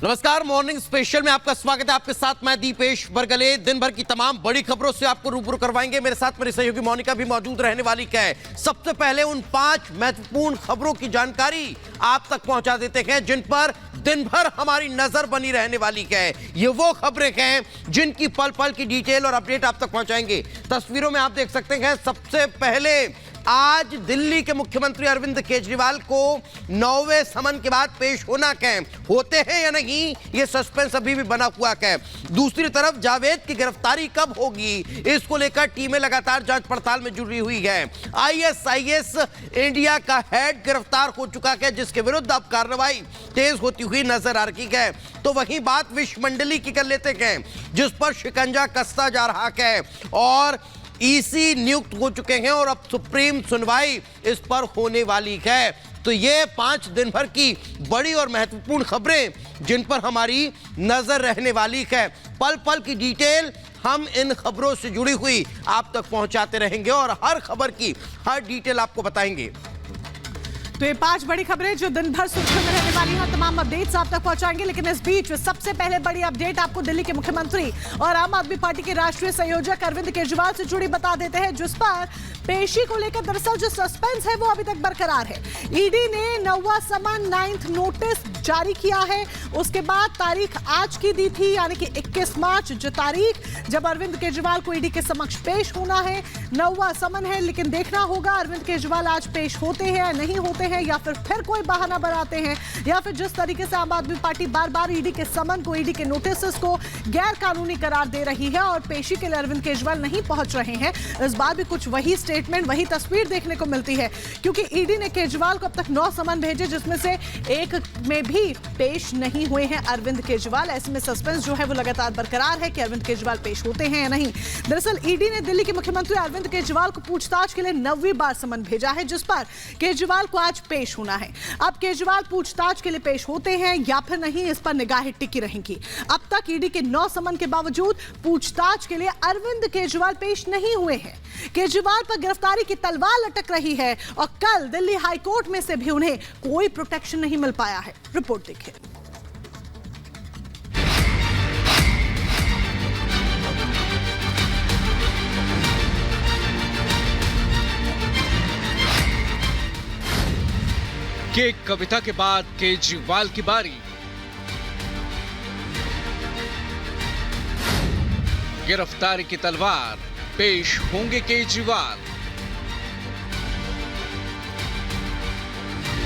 नमस्कार, morning special में आपका स्वागत है। आपके साथ मैं दीपेश बरगले। दिन भर की तमाम बड़ी खबरों से आपको रूबरू करवाएंगे। मेरे साथ मेरी सहयोगी मोनिका भी मौजूद रहने वाली है। सबसे पहले उन 5 महत्वपूर्ण खबरों की जानकारी आप तक पहुंचा देते हैं जिन पर दिन भर हमारी नजर बनी रहने वाली है। ये वो खबरें हैं जिनकी पल पल की डिटेल और अपडेट आप तक पहुंचाएंगे। तस्वीरों में आप देख सकते हैं, सबसे पहले आज दिल्ली के मुख्यमंत्री अरविंद केजरीवाल को 9वें समन के बाद पेश होना है। होते हैं या नहीं, ये सस्पेंस अभी भी बना हुआ है। दूसरी तरफ जावेद की गिरफ्तारी कब होगी, इसको लेकर टीमें लगातार जांच पड़ताल में जुड़ी हुई है। आईएसआईएस इंडिया का हेड गिरफ्तार हो चुका है, जिसके विरुद्ध अब कार्रवाई तेज होती हुई नजर आ रही है। तो वहीं बात विश्व मंडली की कर लेते हैं, जिस पर शिकंजा कसता जा रहा है और ईसी नियुक्त हो चुके हैं और अब सुप्रीम सुनवाई इस पर होने वाली है। तो ये 5 दिन भर की बड़ी और महत्वपूर्ण खबरें जिन पर हमारी नजर रहने वाली है। पल पल की डिटेल हम इन खबरों से जुड़ी हुई आप तक पहुंचाते रहेंगे और हर खबर की हर डिटेल आपको बताएंगे। तो ये 5 बड़ी खबरें जो दिन भर सुर्खियों में रहने वाली हैं, तमाम अपडेट्स आप तक पहुंचाएंगे। लेकिन इस बीच सबसे पहले बड़ी अपडेट आपको दिल्ली के मुख्यमंत्री और आम आदमी पार्टी के राष्ट्रीय संयोजक अरविंद केजरीवाल से जुड़ी बता देते हैं, जिस पर पेशी को लेकर दरअसल जो सस्पेंस है वो अभी तक बरकरार है। ईडी ने 9वां समन 9th नोटिस जारी किया है। उसके बाद तारीख आज की दी थी, यानी कि 21 मार्च, जो तारीख जब अरविंद केजरीवाल को ईडी के समक्ष पेश होना है। 9वां समन है, लेकिन देखना होगा अरविंद केजरीवाल आज पेश होते हैं या नहीं होते हैं, या फिर कोई बहाना बनाते हैं, या फिर जिस तरीके से आम आदमी पार्टी बार बार ईडी के समन को, ईडी के नोटिस को गैर कानूनी करार दे रही है और पेशी के लिए अरविंद केजरीवाल नहीं पहुंच रहे हैं। इस बार भी कुछ वही स्टेटमेंट, वही तस्वीर देखने को मिलती है, क्योंकि ईडी ने केजरीवाल को अब तक 9 समन भेजे, जिसमें से एक में भी पेश नहीं हुए हैं अरविंद केजरीवाल। ऐसे में सस्पेंस जो है वो लगातार बरकरार है कि अरविंद केजरीवाल पेश होते हैं या नहीं। दरअसल ईडी ने दिल्ली के मुख्यमंत्री अरविंद केजरीवाल को पूछताछ के लिए 9वीं बार समन भेजा है, जिस पर केजरीवाल को आज पेश होना है। अब केजरीवाल पूछताछ के लिए पेश होते हैं या फिर नहीं, इस पर निगाहें टिकी रहेंगी। अब तक ईडी के 9 समन के बावजूद पूछताछ के लिए अरविंद केजरीवाल पेश नहीं हुए हैं। केजरीवाल पर गिरफ्तारी की तलवार लटक रही है और कल दिल्ली हाईकोर्ट में से भी उन्हें कोई प्रोटेक्शन नहीं मिल पाया है। रिपोर्ट देखिए। के कविता के बाद केजरीवाल की बारी। गिरफ्तारी की तलवार, पेश होंगे केजरीवाल।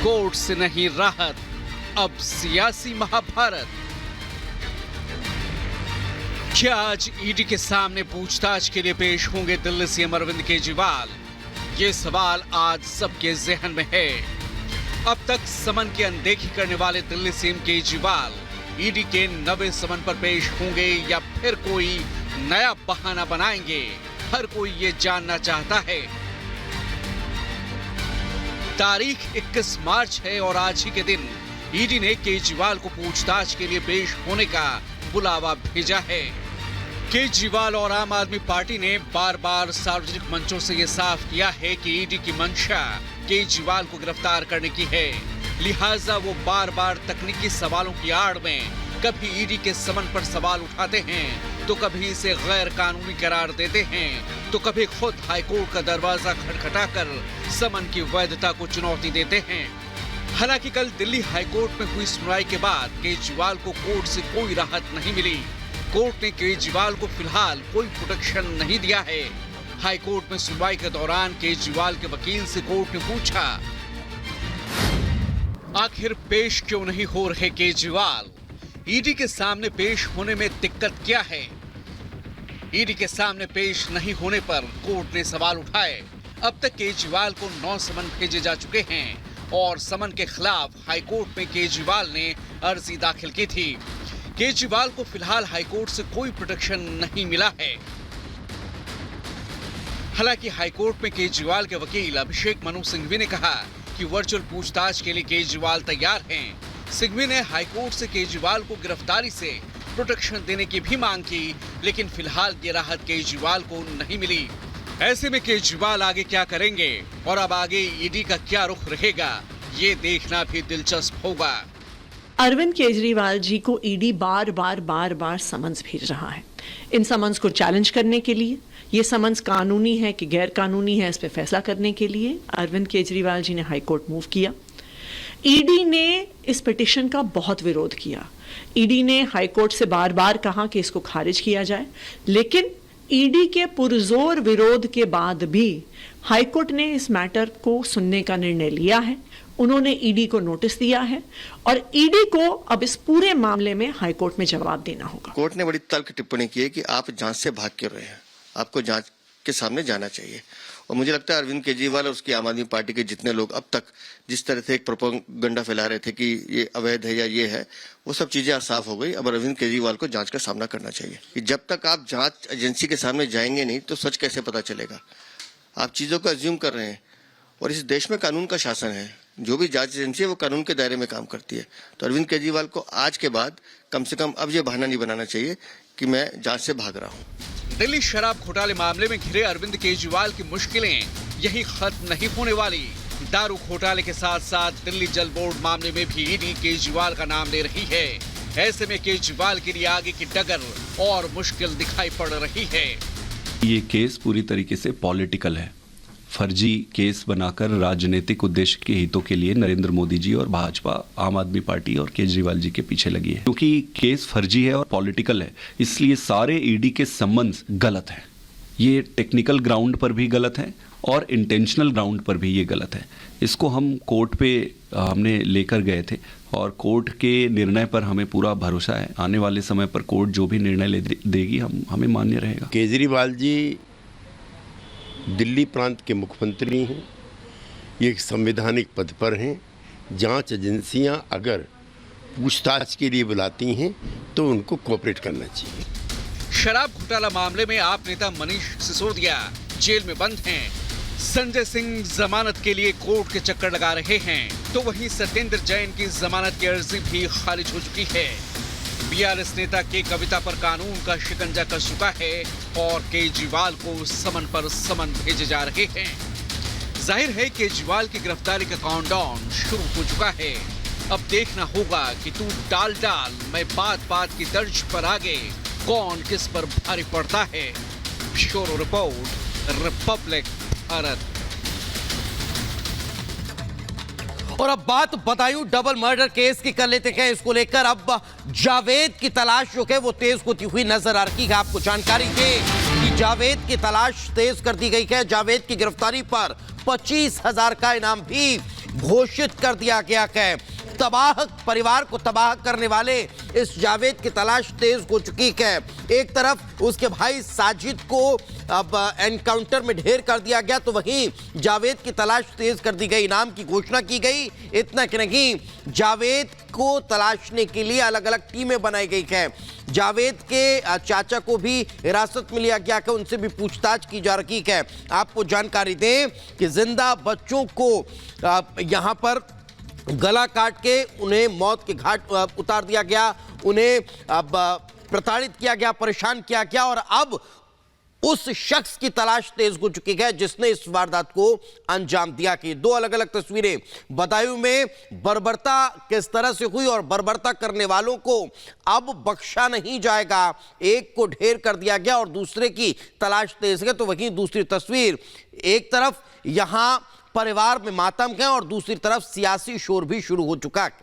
कोर्ट से नहीं राहत, अब सियासी महाभारत। क्या आज ईडी के सामने पूछताछ के लिए पेश होंगे दिल्ली सीएम अरविंद केजरीवाल? ये सवाल आज सबके जहन में है। अब तक समन की अनदेखी करने वाले दिल्ली सीएम केजरीवाल ईडी के 9वें समन पर पेश होंगे या फिर कोई नया बहाना बनाएंगे? हर कोई ये जानना चाहता है। तारीख 21 मार्च है और आज ही के दिन ईडी ने केजरीवाल को पूछताछ के लिए पेश होने का बुलावा भेजा है। केजरीवाल और आम आदमी पार्टी ने बार बार सार्वजनिक मंचों से ये साफ किया है कि ईडी की मंशा केजरीवाल को गिरफ्तार करने की है, लिहाजा वो बार बार तकनीकी सवालों की आड़ में कभी ईडी के समन पर सवाल उठाते हैं, तो कभी इसे गैर कानूनी करार देते हैं, तो कभी खुद हाईकोर्ट का दरवाजा खटखटाकर समन की वैधता को चुनौती देते हैं। हालांकि कल दिल्ली हाईकोर्ट में हुई सुनवाई के बाद केजरीवाल को कोर्ट से कोई राहत नहीं मिली। कोर्ट ने केजरीवाल को फिलहाल कोई प्रोटेक्शन नहीं दिया है। हाईकोर्ट में सुनवाई के दौरान केजरीवाल के वकील से कोर्ट ने पूछा, आखिर पेश क्यों नहीं हो रहे केजरीवाल? ईडी के सामने पेश होने में दिक्कत क्या है? ईडी के सामने पेश नहीं होने पर कोर्ट ने सवाल उठाए। अब तक केजरीवाल को 9 समन भेजे जा चुके हैं और समन के खिलाफ हाईकोर्ट में केजरीवाल ने अर्जी दाखिल की थी। केजरीवाल को फिलहाल हाईकोर्ट से कोई प्रोटेक्शन नहीं मिला है। हालांकि हाईकोर्ट में केजरीवाल के वकील अभिषेक मनु सिंघवी ने कहा कि वर्चुअल पूछताछ के लिए केजरीवाल तैयार हैं। सिंघवी ने हाईकोर्ट से केजरीवाल को गिरफ्तारी से प्रोटेक्शन देने की भी मांग की, लेकिन फिलहाल ये राहत केजरीवाल को नहीं मिली। ऐसे में केजरीवाल आगे क्या करेंगे और अब आगे ईडी का क्या रुख रहेगा, ये देखना भी दिलचस्प होगा। अरविंद केजरीवाल जी को ईडी बार बार समन्स भेज रहा है। इन समन्स को चैलेंज करने के लिए, ये समन्स कानूनी है कि गैर कानूनी है, इस पर फैसला करने के लिए अरविंद केजरीवाल जी ने हाई कोर्ट मूव किया। ईडी ने इस पिटिशन का बहुत विरोध किया। ईडी ने हाई कोर्ट से बार बार कहा कि इसको खारिज किया जाए, लेकिन ईडी के पुरजोर विरोध के बाद भी हाई कोर्ट ने इस मैटर को सुनने का निर्णय लिया है। उन्होंने ईडी को नोटिस दिया है और ईडी को अब इस पूरे मामले में हाई कोर्ट में जवाब देना होगा। कोर्ट ने बड़ी तल्ख टिप्पणी की है कि आप जांच से भाग क्यों रहे हैं, आपको जांच के सामने जाना चाहिए। और मुझे लगता है अरविंद केजरीवाल और उसकी आम आदमी पार्टी के जितने लोग अब तक जिस तरह से एक प्रोपेगेंडा फैला रहे थे कि ये अवैध है या ये है, वो सब चीजें साफ हो गई। अब अरविंद केजरीवाल को जांच का सामना करना चाहिए कि जब तक आप जांच एजेंसी के सामने जाएंगे नहीं तो सच कैसे पता चलेगा। आप चीजों को अज्यूम कर रहे हैं और इस देश में कानून का शासन है, जो भी जांच एजेंसी है वो कानून के दायरे में काम करती है। तो अरविंद केजरीवाल को आज के बाद कम से कम अब ये बहाना नहीं बनाना चाहिए कि मैं जांच से भाग रहा हूँ। दिल्ली शराब घोटाले मामले में घिरे अरविंद केजरीवाल की मुश्किलें यही खत्म नहीं होने वाली। दारू घोटाले के साथ साथ दिल्ली जल बोर्ड मामले में भी ईडी केजरीवाल का नाम ले रही है। ऐसे में केजरीवाल के लिए आगे की डगर और मुश्किल दिखाई पड़ रही है। ये केस पूरी तरीके से पॉलिटिकल है। फर्जी केस बनाकर राजनीतिक उद्देश्य के हितों के लिए नरेंद्र मोदी जी और भाजपा, आम आदमी पार्टी और केजरीवाल जी के पीछे लगी है। क्योंकि केस फर्जी है और पॉलिटिकल है, इसलिए सारे ईडी के सम्मन्स गलत हैं। ये टेक्निकल ग्राउंड पर भी गलत है और इंटेंशनल ग्राउंड पर भी ये गलत है। इसको हम कोर्ट पे हमने लेकर गए थे और कोर्ट के निर्णय पर हमें पूरा भरोसा है। आने वाले समय पर कोर्ट जो भी निर्णय देगी हमें मान्य रहेगा। केजरीवाल जी दिल्ली प्रांत के मुख्यमंत्री हैं, ये एक संवैधानिक पद पर हैं। जांच एजेंसियां अगर पूछताछ के लिए बुलाती हैं तो उनको कोऑपरेट करना चाहिए। शराब घोटाला मामले में आप नेता मनीष सिसोदिया जेल में बंद हैं। संजय सिंह जमानत के लिए कोर्ट के चक्कर लगा रहे हैं, तो वहीं सत्येंद्र जैन की जमानत की अर्जी भी खारिज हो चुकी है। बीआरएस नेता के कविता पर कानून का शिकंजा कस चुका है और केजरीवाल को समन पर समन भेजे जा रहे हैं। जाहिर है केजरीवाल की गिरफ्तारी का काउंटडाउन शुरू हो चुका है। अब देखना होगा कि तू डाल मैं बात की तर्ज पर आगे कौन किस पर भारी पड़ता है। Bureau report, Republic Bharat. और अब बात बदायूं डबल मर्डर केस की कर लेते हैं। इसको लेकर अब जावेद की तलाश जो है वो तेज होती हुई नजर आ रही है। आपको जानकारी दें कि जावेद की तलाश तेज कर दी गई है। जावेद की गिरफ्तारी पर 25,000 का इनाम भी घोषित कर दिया गया है। तबाह परिवार को तबाह करने वाले इस जावेद की तलाश तेज हो चुकी है। एक तरफ उसके भाई साजिद को अब एनकाउंटर में ढेर कर दिया गया, तो वहीं जावेद की तलाश तेज कर दी गई, इनाम की घोषणा की गई। इतना कि नहीं, जावेद को तलाशने के लिए अलग अलग टीमें बनाई गई है। जावेद के चाचा को भी हिरासत में लिया गया है, उनसे भी पूछताछ की जा रही है। आपको जानकारी दें कि जिंदा बच्चों को यहां पर गला काट के उन्हें मौत के घाट उतार दिया गया, उन्हें अब प्रताड़ित किया गया, परेशान किया गया और अब उस शख्स की तलाश तेज हो चुकी है जिसने इस वारदात को अंजाम दिया। कि दो अलग अलग तस्वीरें बदायूं में बर्बरता किस तरह से हुई और बर्बरता करने वालों को अब बख्शा नहीं जाएगा। एक को ढेर कर दिया गया और दूसरे की तलाश तेज है। तो वहीं दूसरी तस्वीर, एक तरफ यहां परिवार में मातम है और दूसरी तरफ सियासी शोर भी शुरू हो चुका है।